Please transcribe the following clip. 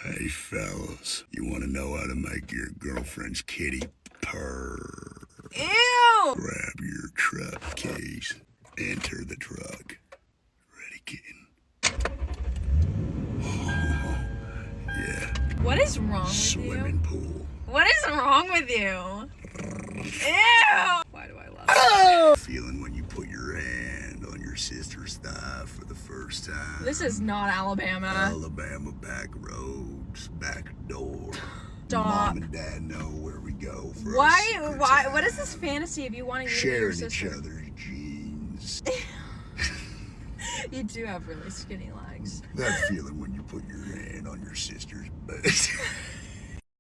Hey, fellas, you want to know how to make your girlfriend's kitty purr? Ew! Grab your truck keys, enter the truck. Ready, kitten? Oh, yeah. What is wrong with Swimming you? pool. What is wrong with you? Ew! Why do I love it? Feeling when you put your hand on your sister's thigh for the first time. This is not Alabama. Alabama back roads, back door. Stop. Mom and Dad know where we go for our Why? secret What is this time. fantasy of you wanting to be your Sharing each sister? other's jeans. You do have really skinny legs. That feeling when you put your hand on your sister's butt.